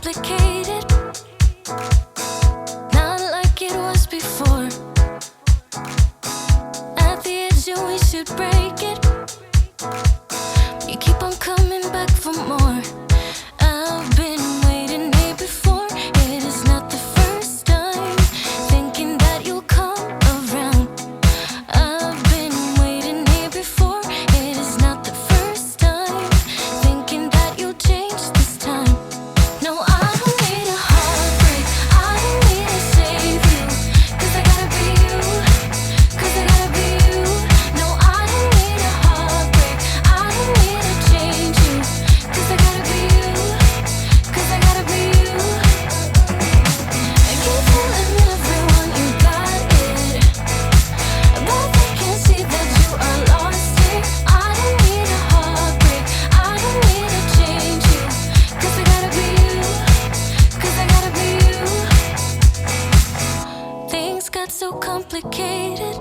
complicated, not like it was before. At the edge, and we should break it. You keep on coming back for more. I've been waiting here before. It is not the first time, thinking that you'll come around. I've been waiting here before. It is not the first time, thinking that you'll change this time. No, I don't need a heartbreak. I don't need to save you, 'cause I gotta be you, 'cause I gotta be you. No, I don't need a heartbreak. I don't need to change you, 'cause I gotta be you, 'cause I gotta be you. I keep telling everyone you got it, but they can't see that you are lost here. I don't need a heartbreak. I don't need to change you, 'cause I gotta be you, 'cause I gotta be you. Things got so complicated.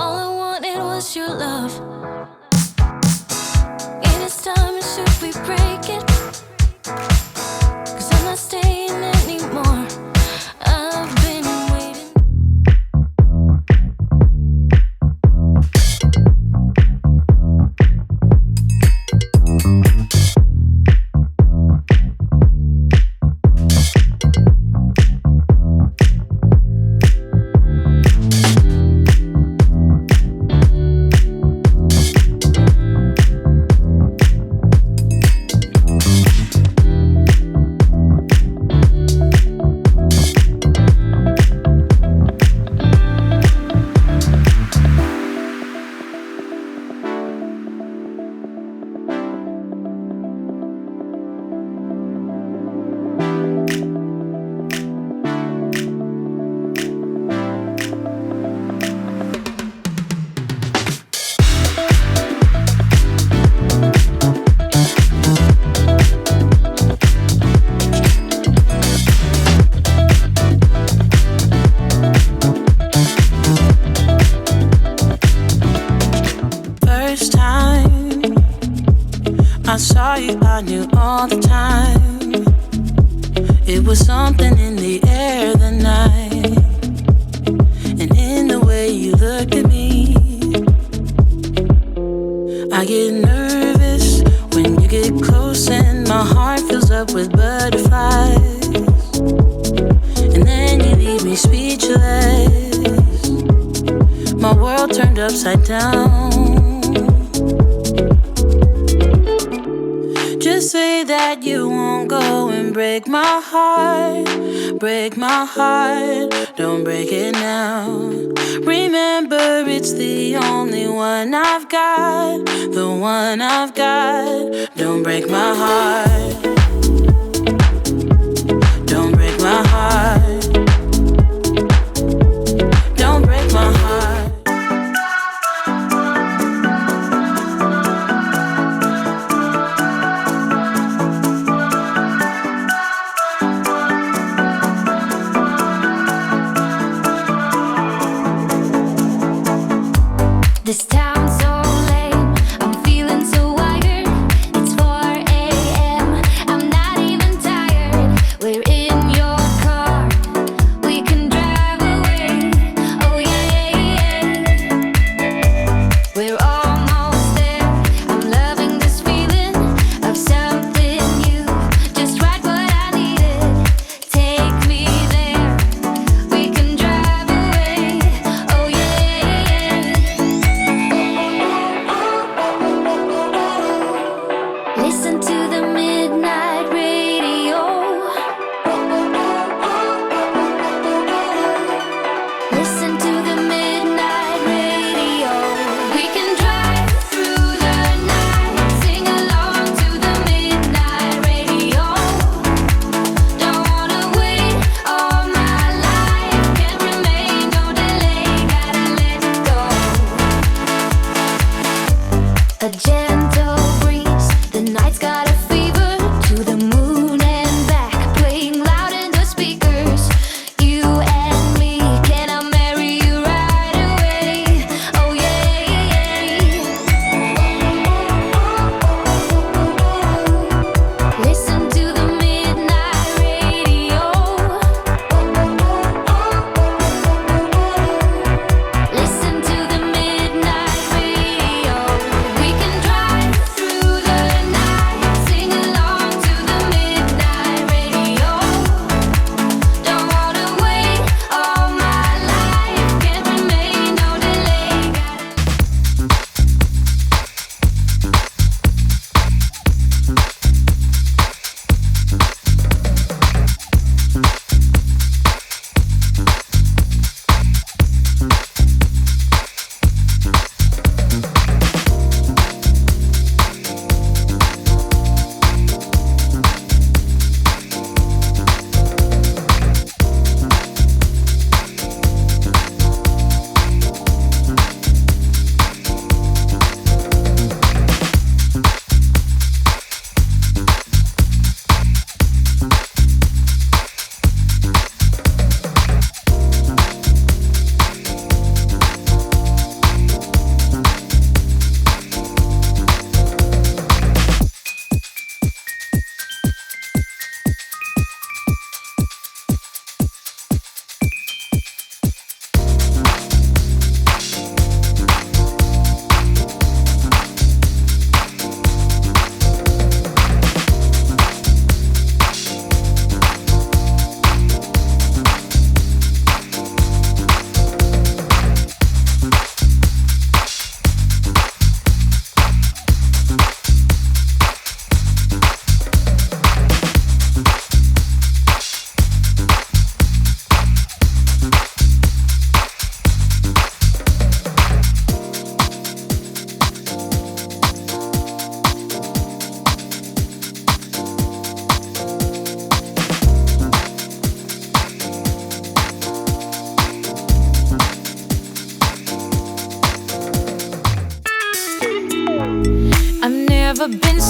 All I wanted was your love. It is time, and should we break it? 'Cause I'm not staying anymore. I've been waiting. First time I saw you, I knew all the time. It was something in the air that night, and in the way you looked at me. I get nervous when you get close, and my heart fills up with butterflies. And then you leave me speechless. My world turned upside down. Just say that you won't go and break my heart. Break my heart, don't break it now. Remember, it's the only one I've got, the one I've got. Don't break my heart. Don't break my heart. Don't break my heart. This town's so lame, I'm feeling so wired. It's 4 a.m., I'm not even tired. We're in your car, we can drive away. Oh yeah, yeah, yeah. We're almost there, I'm loving this feeling of something new. Just right what I needed, take me there. We can drive away. Oh yeah, yeah, yeah.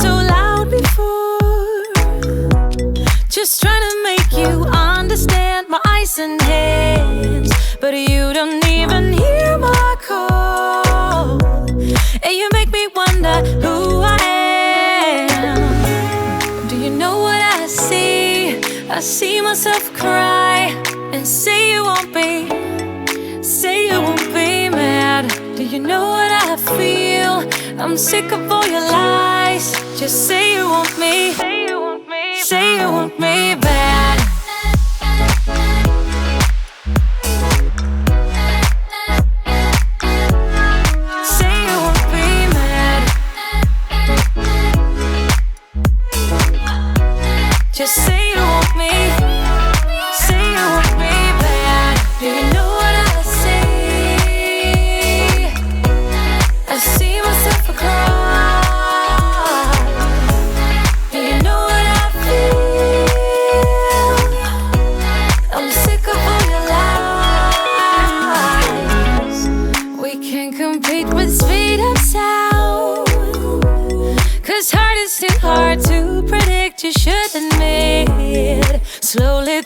so loud before, just trying to make you understand my eyes and hands, but you don't even hear my call, and you make me wonder who I am. Do you know what I see? I see myself cry and say you won't be mad. Do you know what I feel? I'm sick of all your lies. Just say you want me, say you want me bad. Say you won't be mad. Just say you want me, say you want me bad. Do you know what I see? I see myself cry. Do you know what I feel? I'm sick of all your lies. We can't compete with speed of sound, 'cause heart is too hard to predict. You should admit, slowly